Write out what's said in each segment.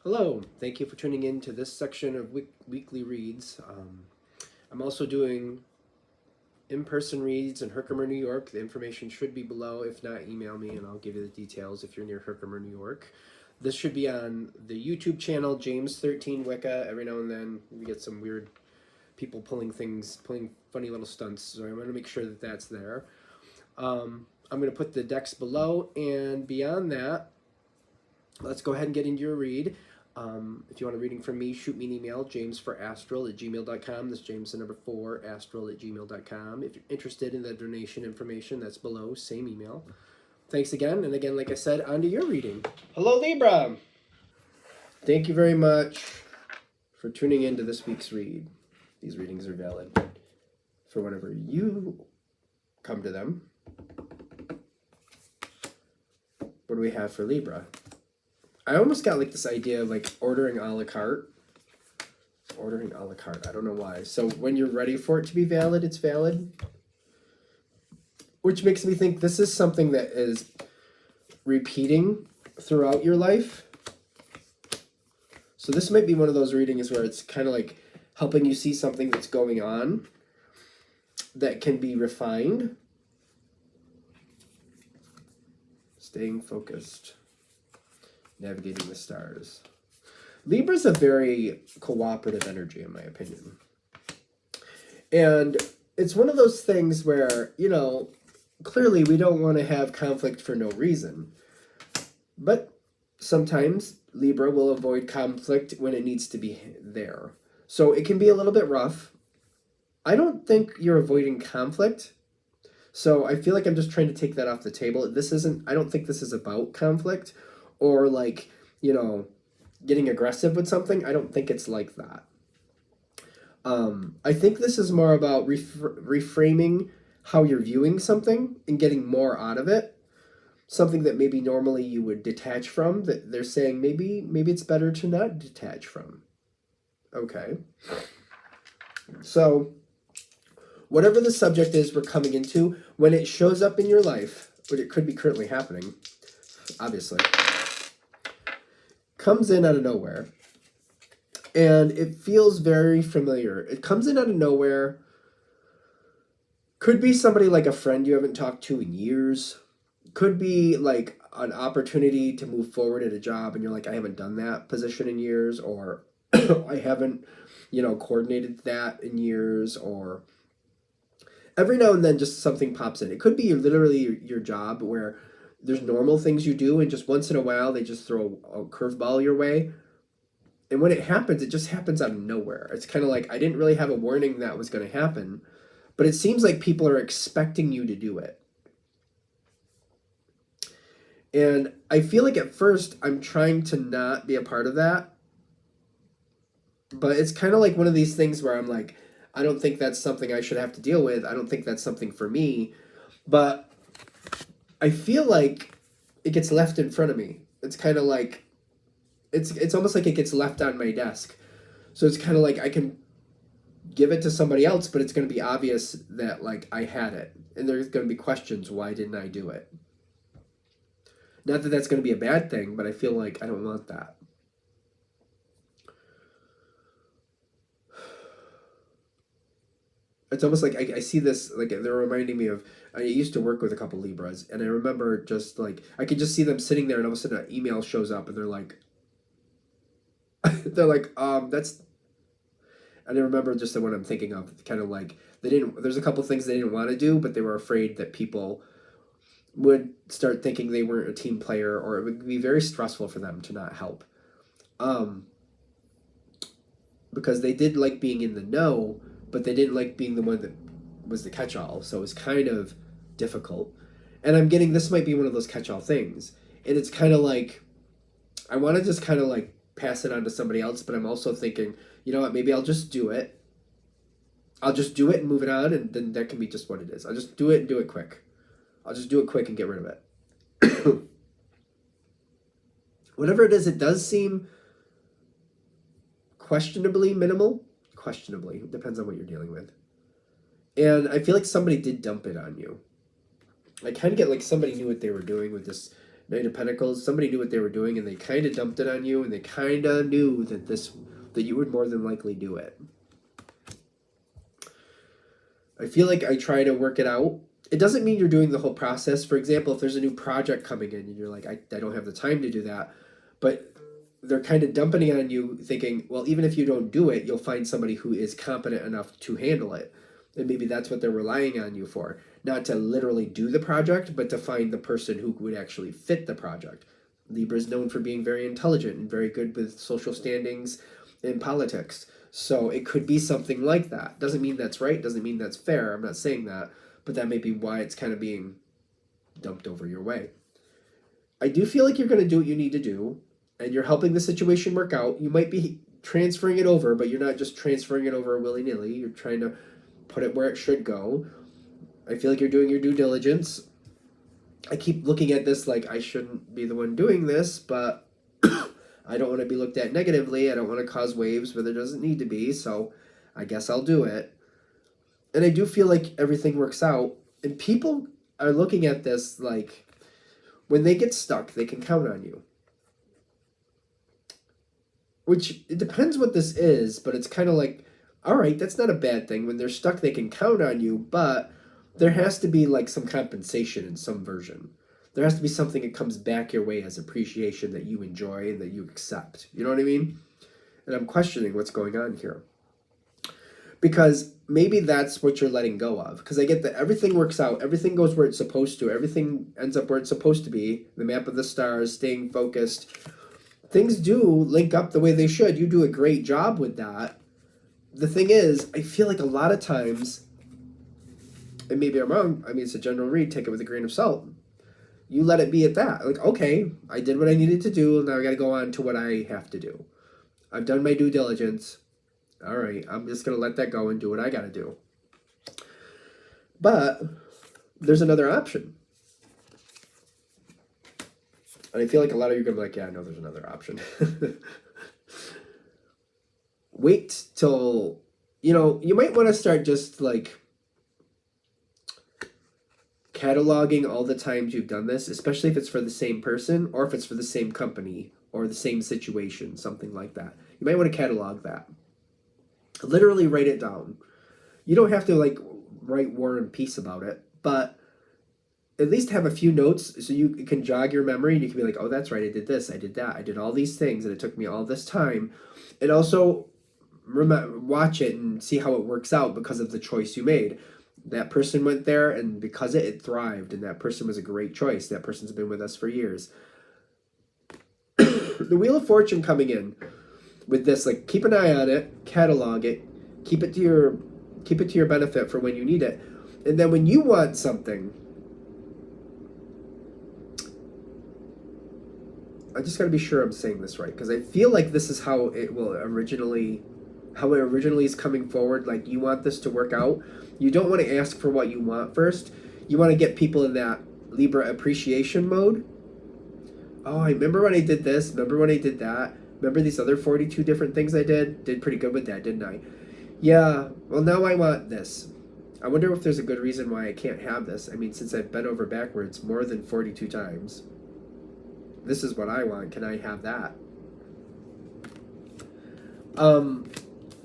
Hello, thank you for tuning in to this section of weekly reads. I'm also doing in-person reads in Herkimer, New York. The information should be below. If not, email me and I'll give you the details if you're near Herkimer, New York. This should be on the YouTube channel, James13 Wicca. Every now and then we get some weird people pulling funny little stunts, so I'm going to make sure that that's there. I'm going to put the decks below, and beyond that, let's go ahead and get into your read. If you want a reading from me, shoot me an email, jamesforastral@gmail.com. That's James the number 4, astral@gmail.com. If you're interested in the donation information, that's below, same email. Thanks again, and again, like I said, on to your reading. Hello, Libra! Thank you very much for tuning in to this week's read. These readings are valid for whenever you come to them. What do we have for Libra? I almost got like this idea of like ordering a la carte. Ordering a la carte. I don't know why. So when you're ready for it to be valid, it's valid. Which makes me think this is something that is repeating throughout your life. So this might be one of those readings where it's kind of like helping you see something that's going on that can be refined. Staying focused. Navigating the stars. Libra's a very cooperative energy, in my opinion. And it's one of those things where, you know, clearly we don't want to have conflict for no reason. But sometimes Libra will avoid conflict when it needs to be there. So it can be a little bit rough. I don't think you're avoiding conflict. So I feel like I'm just trying to take that off the table. I don't think this is about conflict or like, you know, getting aggressive with something. I don't think it's like that. I think this is more about reframing how you're viewing something and getting more out of it. Something that maybe normally you would detach from, that they're saying maybe it's better to not detach from. Okay. So whatever the subject is we're coming into, when it shows up in your life, but it could be currently happening, obviously, comes in out of nowhere, and it feels very familiar. It comes in out of nowhere. Could be somebody like a friend you haven't talked to in years. Could be like an opportunity to move forward at a job, and you're like, I haven't done that position in years, or I haven't, you know, coordinated that in years, or every now and then just something pops in. It could be literally your job where there's normal things you do, and just once in a while they just throw a curveball your way. And when it happens, it just happens out of nowhere. It's kind of like, I didn't really have a warning that was going to happen, but it seems like people are expecting you to do it. And I feel like at first I'm trying to not be a part of that. But it's kind of like one of these things where I'm like, I don't think that's something I should have to deal with. I don't think that's something for me. But I feel like it gets left in front of me. It's kind of like, it's almost like it gets left on my desk. So it's kind of like I can give it to somebody else, but it's going to be obvious that like I had it. And there's going to be questions, why didn't I do it? Not that that's going to be a bad thing, but I feel like I don't want that. It's almost like I see this, like they're reminding me of, I used to work with a couple Libras, and I remember just like, I could just see them sitting there, and all of a sudden an email shows up, and they're like, that's, and I remember just the one I'm thinking of, kind of like, there's a couple things they didn't want to do, but they were afraid that people would start thinking they weren't a team player, or it would be very stressful for them to not help. Because they did like being in the know, but they didn't like being the one that was the catch-all, so it was kind of difficult. And I'm getting, this might be one of those catch-all things, and it's kind of like, I want to just kind of like pass it on to somebody else, but I'm also thinking, you know what, maybe I'll just do it. I'll just do it and move it on, and then that can be just what it is. I'll just do it and do it quick. I'll just do it quick and get rid of it. Whatever it is, it does seem questionably minimal. Questionably, it depends on what you're dealing with. And I feel like somebody did dump it on you. I kind of get like somebody knew what they were doing with this Knight of Pentacles, somebody knew what they were doing and they kind of dumped it on you, and they kind of knew that you would more than likely do it. I feel like I try to work it out. It doesn't mean you're doing the whole process. For example, if there's a new project coming in and you're like, I don't have the time to do that, but they're kind of dumping it on you thinking, well, even if you don't do it, you'll find somebody who is competent enough to handle it. And maybe that's what they're relying on you for. Not to literally do the project, but to find the person who would actually fit the project. Libra is known for being very intelligent and very good with social standings in politics. So it could be something like that. Doesn't mean that's right, doesn't mean that's fair. I'm not saying that, but that may be why it's kind of being dumped over your way. I do feel like you're going to do what you need to do, and you're helping the situation work out. You might be transferring it over, but you're not just transferring it over willy-nilly. You're trying to put it where it should go. I feel like you're doing your due diligence. I keep looking at this like I shouldn't be the one doing this, but I don't want to be looked at negatively. I don't want to cause waves where there doesn't need to be, so I guess I'll do it. And I do feel like everything works out. And people are looking at this like, when they get stuck, they can count on you. Which, it depends what this is, but it's kind of like, all right, that's not a bad thing. When they're stuck, they can count on you, but there has to be like some compensation in some version. There has to be something that comes back your way as appreciation that you enjoy and that you accept. You know what I mean? And I'm questioning what's going on here. Because maybe that's what you're letting go of. Because I get that everything works out. Everything goes where it's supposed to. Everything ends up where it's supposed to be. The map of the stars, staying focused. Things do link up the way they should. You do a great job with that. The thing is, I feel like a lot of times, and maybe I'm wrong, I mean, it's a general read, take it with a grain of salt. You let it be at that. Like, okay, I did what I needed to do, now I got to go on to what I have to do. I've done my due diligence. All right, I'm just going to let that go and do what I got to do. But there's another option. And I feel like a lot of you are going to be like, yeah, I know there's another option. Wait till, you might want to start just like cataloging all the times you've done this, especially if it's for the same person or if it's for the same company or the same situation, something like that. You might want to catalog that. Literally write it down. You don't have to like write War and Peace about it, but at least have a few notes so you can jog your memory and you can be like, oh, that's right, I did this, I did that, I did all these things, and it took me all this time. And also watch it and see how it works out because of the choice you made. That person went there, and because it thrived, and that person was a great choice. That person's been with us for years. The Wheel of Fortune coming in with this, like, keep an eye on it, catalog it, keep it to your benefit for when you need it. And then when you want something, I just got to be sure I'm saying this right, because I feel like this is how it originally is coming forward. Like, you want this to work out. You don't want to ask for what you want first. You want to get people in that Libra appreciation mode. Oh, I remember when I did this. Remember when I did that. Remember these other 42 different things I did? Did pretty good with that, didn't I? Yeah, well, now I want this. I wonder if there's a good reason why I can't have this. I mean, since I've bent over backwards more than 42 times. This is what I want. Can I have that?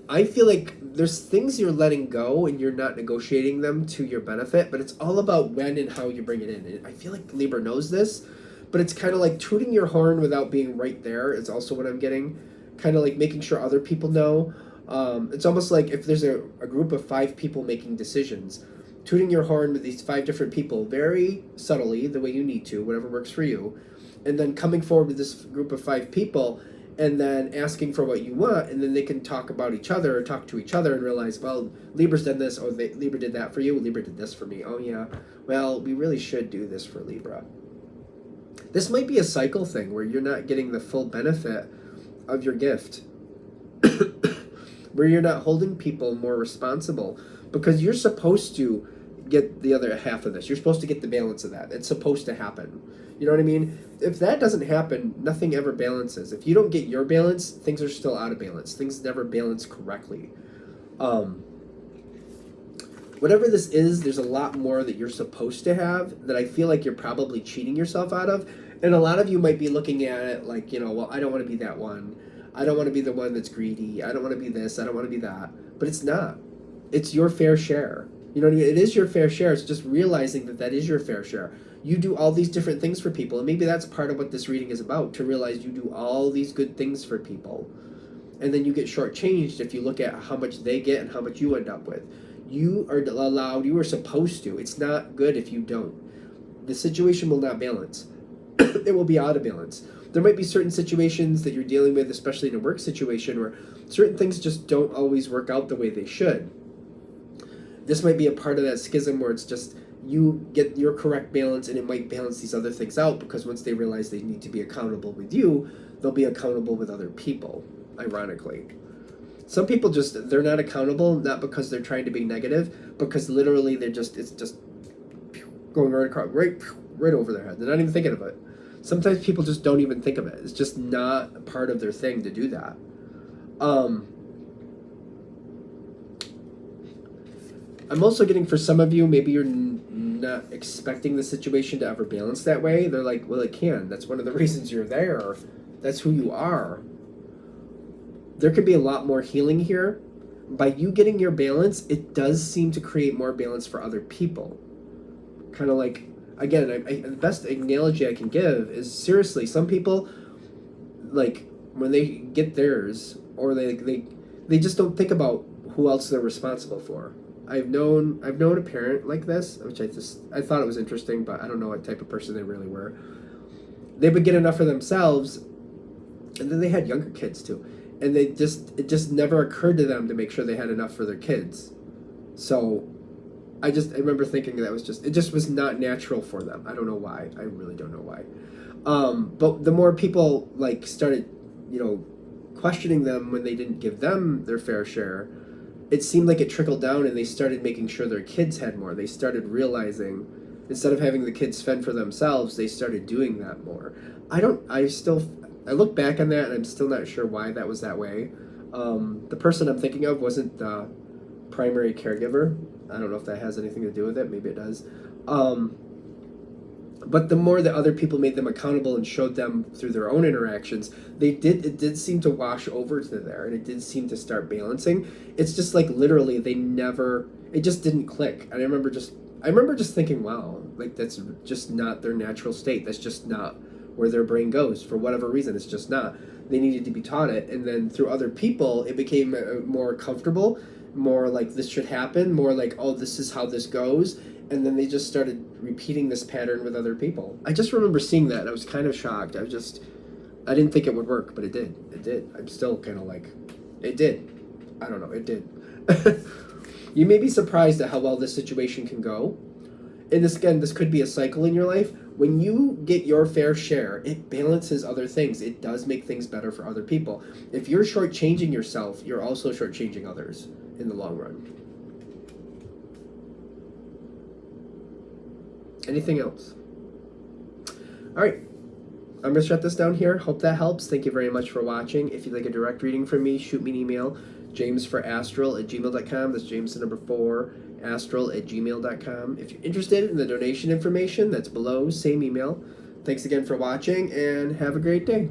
I feel like there's things you're letting go and you're not negotiating them to your benefit, but it's all about when and how you bring it in. And I feel like Libra knows this, but it's kind of like tooting your horn without being right there is also what I'm getting. Kind of like making sure other people know. It's almost like if there's a group of 5 people making decisions, tooting your horn with these 5 different people very subtly, the way you need to, whatever works for you, and then coming forward with this group of 5 people and then asking for what you want, and then they can talk about each other or talk to each other and realize, well, Libra's done this, or Libra did that for you, Libra did this for me. Oh yeah, well, we really should do this for Libra. This might be a cycle thing where you're not getting the full benefit of your gift. Where you're not holding people more responsible, because you're supposed to get the other half of this. You're supposed to get the balance of that. It's supposed to happen. You know what I mean? If that doesn't happen, nothing ever balances. If you don't get your balance, things are still out of balance. Things never balance correctly. Whatever this is, there's a lot more that you're supposed to have that I feel like you're probably cheating yourself out of. And a lot of you might be looking at it like, you know, well, I don't want to be that one. I don't want to be the one that's greedy. I don't want to be this. I don't want to be that. But it's not. It's your fair share. You know what I mean? It is your fair share. It's just realizing that that is your fair share. You do all these different things for people. And maybe that's part of what this reading is about, to realize you do all these good things for people. And then you get shortchanged if you look at how much they get and how much you end up with. You are allowed, you are supposed to. It's not good if you don't. The situation will not balance. It will be out of balance. There might be certain situations that you're dealing with, especially in a work situation, where certain things just don't always work out the way they should. This might be a part of that schism where it's just you get your correct balance, and it might balance these other things out, because once they realize they need to be accountable with you, they'll be accountable with other people, ironically. Some people just, they're not accountable, not because they're trying to be negative, because literally they're just, it's just going right across, right over their head. They're not even thinking of it. Sometimes people just don't even think of it. It's just not part of their thing to do that. I'm also getting, for some of you, maybe you're not expecting the situation to ever balance that way. They're like, well, it can. That's one of the reasons you're there. That's who you are. There could be a lot more healing here. By you getting your balance, it does seem to create more balance for other people. Kind of like, again, the best analogy I can give is, seriously, some people, like, when they get theirs, or they just don't think about who else they're responsible for. I've known a parent like this, which I thought it was interesting, but I don't know what type of person they really were. They would get enough for themselves, and then they had younger kids too, and it just never occurred to them to make sure they had enough for their kids. So I remember thinking that it just was not natural for them. I don't know why. I really don't know why. But the more people like started, questioning them when they didn't give them their fair share, it seemed like it trickled down, and they started making sure their kids had more. They started realizing, instead of having the kids fend for themselves, they started doing that more. I look back on that, and I'm still not sure why that was that way. The person I'm thinking of wasn't the primary caregiver. I don't know if that has anything to do with it. Maybe it does. But the more that other people made them accountable and showed them through their own interactions, it did seem to wash over to there, and it did seem to start balancing. It's just like literally it just didn't click. And I remember just thinking, wow, like that's just not their natural state. That's just not where their brain goes for whatever reason. It's just not. They needed to be taught it, and then through other people, it became more comfortable, more like this should happen, more like, oh, this is how this goes. And then they just started repeating this pattern with other people. I just remember seeing that, and I was kind of shocked. I didn't think it would work, but it did. It did. I'm still kind of like, it did. I don't know, it did. You may be surprised at how well this situation can go. And this could be a cycle in your life. When you get your fair share, it balances other things. It does make things better for other people. If you're shortchanging yourself, you're also shortchanging others in the long run. Anything else? All right. I'm going to shut this down here. Hope that helps. Thank you very much for watching. If you'd like a direct reading from me, shoot me an email, jamesforastral@gmail.com. That's James the number 4, astral@gmail.com. If you're interested in the donation information, that's below, same email. Thanks again for watching, and have a great day.